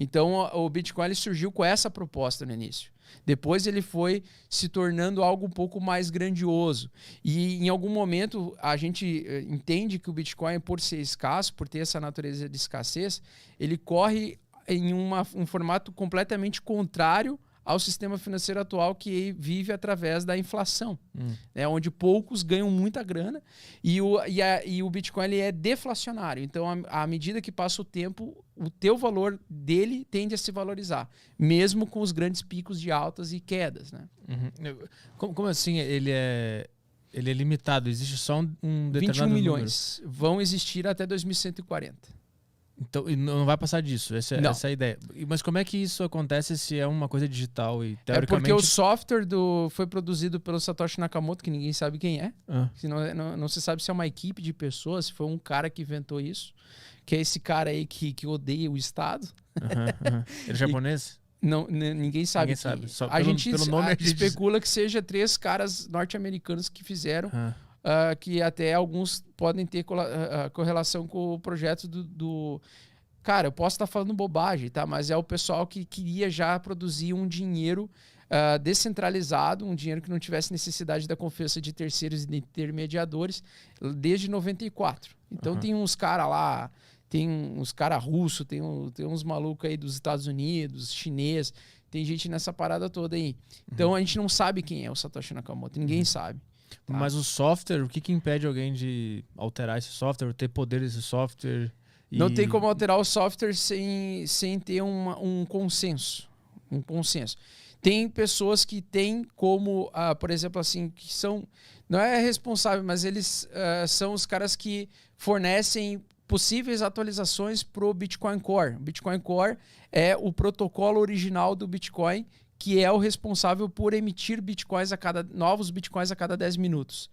Então, o Bitcoin ele surgiu com essa proposta no início. Depois ele foi se tornando algo um pouco mais grandioso. E em algum momento a gente entende que o Bitcoin, por ser escasso, por ter essa natureza de escassez, ele corre em um formato completamente contrário ao sistema financeiro atual, que vive através da inflação, onde poucos ganham muita grana e o Bitcoin ele é deflacionário. Então, à medida que passa o tempo, o teu valor dele tende a se valorizar, mesmo com os grandes picos de altas e quedas. Né? Como assim ele é limitado? Existe só um determinado 21 milhões número. Vão existir até 2140. Então, não vai passar disso, essa é a ideia. Mas como é que isso acontece se é uma coisa digital e teoricamente... É porque o software foi produzido pelo Satoshi Nakamoto, que ninguém sabe quem é. Não se sabe se é uma equipe de pessoas, se foi um cara que inventou isso, que é esse cara aí que odeia o Estado. Ele é japonês? Não, ninguém sabe. Só a gente especula diz... que seja 3 caras norte-americanos que fizeram... que até alguns podem ter correlação com o projeto do... Cara, eu posso estar falando bobagem, tá? Mas é o pessoal que queria já produzir um dinheiro descentralizado, um dinheiro que não tivesse necessidade da confiança de terceiros e de intermediadores desde 94. Então tem uns caras lá, tem uns caras russos, tem uns malucos aí dos Estados Unidos, chinês, tem gente nessa parada toda aí. Então a gente não sabe quem é o Satoshi Nakamoto, ninguém sabe. Tá. Mas o software, o que impede alguém de alterar esse software, ter poder desse software? Não tem como alterar o software sem ter um consenso. Um consenso. Tem pessoas que têm como, por exemplo, assim, que são... Não é responsável, mas eles são os caras que fornecem possíveis atualizações para o Bitcoin Core. O Bitcoin Core é o protocolo original do Bitcoin, que é o responsável por emitir novos bitcoins a cada 10 minutos.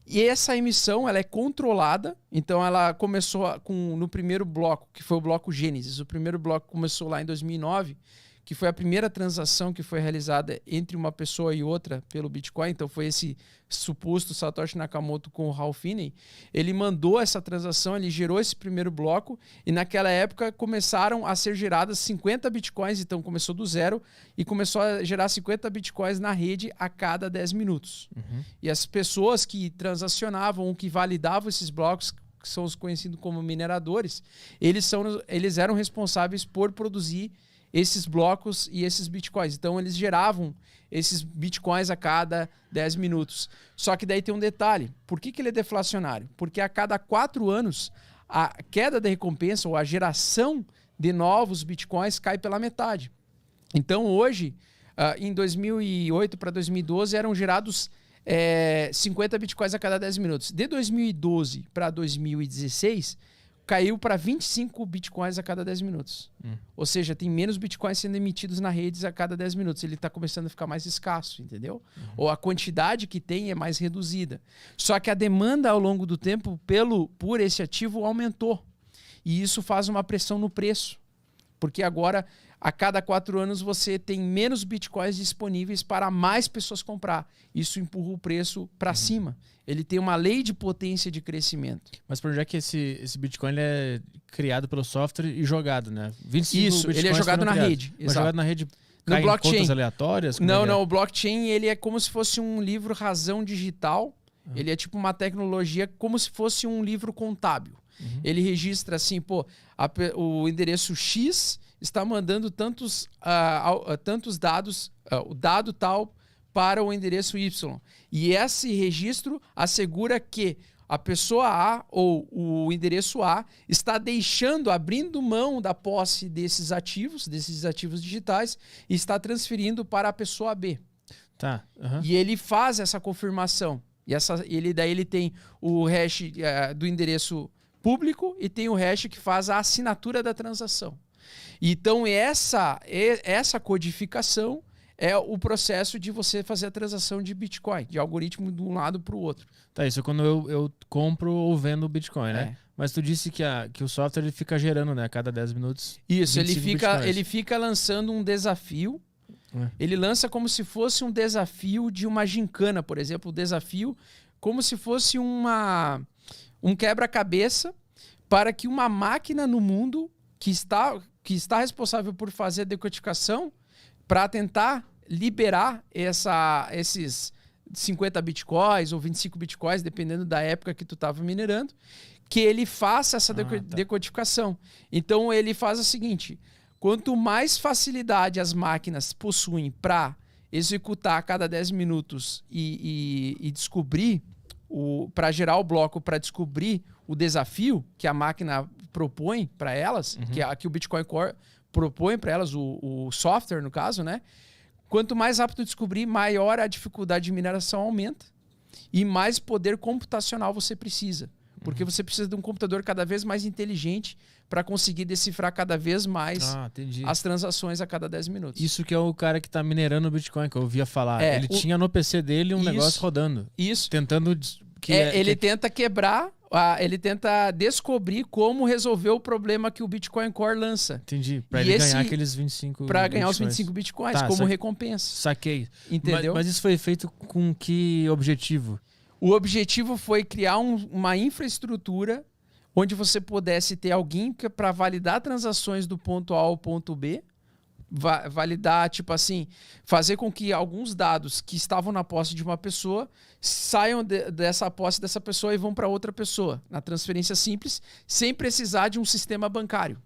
E essa emissão ela é controlada, então ela começou no primeiro bloco, que foi o bloco Gênesis. O primeiro bloco começou lá em 2009, que foi a primeira transação que foi realizada entre uma pessoa e outra pelo Bitcoin. Então foi esse suposto Satoshi Nakamoto com o Ralph Finney. Ele mandou essa transação, ele gerou esse primeiro bloco e naquela época começaram a ser geradas 50 Bitcoins, então começou do zero e começou a gerar 50 Bitcoins na rede a cada 10 minutos. E as pessoas que transacionavam, que validavam esses blocos, que são os conhecidos como mineradores, eles eram responsáveis por produzir esses blocos e esses bitcoins. Então eles geravam esses bitcoins a cada 10 minutos. Só que daí tem um detalhe. Por que ele é deflacionário? Porque a cada 4 anos a queda da recompensa ou a geração de novos bitcoins cai pela metade. Então hoje, em 2008 para 2012, eram gerados 50 bitcoins a cada 10 minutos. De 2012 para 2016... caiu para 25 bitcoins a cada 10 minutos. Ou seja, tem menos bitcoins sendo emitidos na rede a cada 10 minutos. Ele está começando a ficar mais escasso, entendeu? Ou a quantidade que tem é mais reduzida. Só que a demanda ao longo do tempo por esse ativo aumentou. E isso faz uma pressão no preço. Porque agora, a cada 4 anos, você tem menos bitcoins disponíveis para mais pessoas comprar. Isso empurra o preço para cima. Ele tem uma lei de potência de crescimento. Mas por já que esse Bitcoin ele é criado pelo software e jogado, né? 25 Isso, Bitcoins ele é jogado na rede. Mas jogado na rede no blockchain. Em contas aleatórias? Não, o blockchain ele é como se fosse um livro razão digital. Ele é tipo uma tecnologia como se fosse um livro contábil. Ele registra assim, o endereço X está mandando tantos dados, o dado tal para o endereço Y. E esse registro assegura que a pessoa A ou o endereço A está abrindo mão da posse desses ativos digitais e está transferindo para a pessoa B. Tá. E ele faz essa confirmação. E daí ele tem o hash do endereço público e tem o hash que faz a assinatura da transação. Então essa codificação é o processo de você fazer a transação de Bitcoin, de algoritmo de um lado para o outro. Tá, isso é quando eu compro ou vendo Bitcoin, né? Mas tu disse que o software ele fica gerando, né? A cada 10 minutos. Isso, ele fica lançando um desafio. Ele lança como se fosse um desafio de uma gincana, por exemplo. O desafio como se fosse um quebra-cabeça para que uma máquina no mundo que que está responsável por fazer a decodificação para tentar liberar esses 50 bitcoins ou 25 bitcoins, dependendo da época que tu estava minerando, que ele faça essa decodificação. Então ele faz o seguinte: quanto mais facilidade as máquinas possuem para executar a cada 10 minutos e descobrir, para gerar o bloco, para descobrir o desafio que a máquina propõe para elas, que o Bitcoin Core propõe para elas, o software no caso, né? Quanto mais rápido descobrir, maior a dificuldade de mineração aumenta e mais poder computacional você precisa. Porque você precisa de um computador cada vez mais inteligente para conseguir decifrar cada vez mais as transações a cada 10 minutos. Isso que é o cara que está minerando o Bitcoin, que eu ouvia falar. Ele tinha no PC dele um negócio rodando. Isso. Tentando... ele tenta quebrar, ele tenta descobrir como resolver o problema que o Bitcoin Core lança. Entendi. Para ele ganhar aqueles 25 Para ganhar os 25 Bitcoins como recompensa. Saquei. Entendeu? Mas isso foi feito com que objetivo? O objetivo foi criar uma infraestrutura onde você pudesse ter alguém para validar transações do ponto A ao ponto B, validar, tipo assim, fazer com que alguns dados que estavam na posse de uma pessoa saiam dessa posse dessa pessoa e vão para outra pessoa, na transferência simples, sem precisar de um sistema bancário.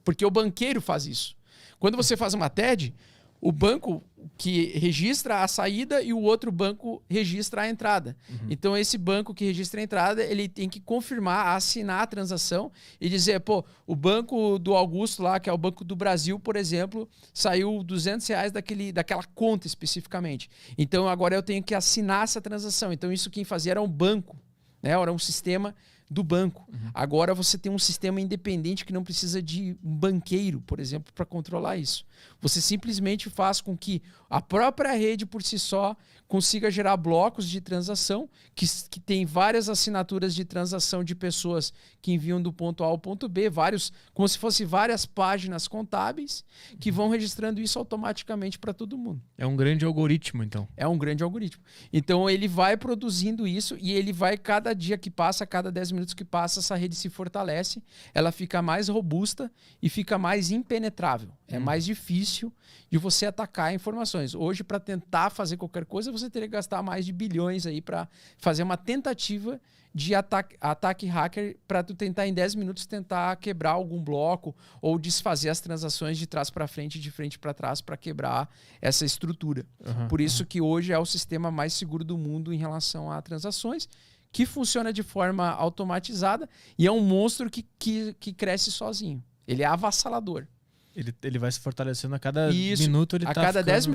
Porque o banqueiro faz isso. Quando você faz uma TED, o banco que registra a saída e o outro banco registra a entrada. Então, esse banco que registra a entrada, ele tem que confirmar, assinar a transação e dizer, pô, o banco do Augusto lá, que é o Banco do Brasil, por exemplo, saiu R$200 daquela conta especificamente. Então, agora eu tenho que assinar essa transação. Então, isso quem fazia era um banco, né? Era um sistema do banco. Agora você tem um sistema independente que não precisa de um banqueiro, por exemplo, para controlar isso. Você simplesmente faz com que a própria rede por si só consiga gerar blocos de transação que tem várias assinaturas de transação de pessoas que enviam do ponto A ao ponto B, como se fossem várias páginas contábeis que vão registrando isso automaticamente para todo mundo. É um grande algoritmo, então. É um grande algoritmo. Então ele vai produzindo isso e ele vai, cada dia que passa, cada 10 minutos que passa, essa rede se fortalece, ela fica mais robusta e fica mais impenetrável. É mais difícil de você atacar informações. Hoje, para tentar fazer qualquer coisa, você teria que gastar mais de bilhões aí para fazer uma tentativa de ataque hacker para tu tentar em 10 minutos tentar quebrar algum bloco ou desfazer as transações de trás para frente e de frente para trás para quebrar essa estrutura. Por isso que hoje é o sistema mais seguro do mundo em relação a transações, que funciona de forma automatizada e é um monstro que cresce sozinho. Ele é avassalador. Ele vai se fortalecendo a cada minuto. Ele a cada 10 minutos.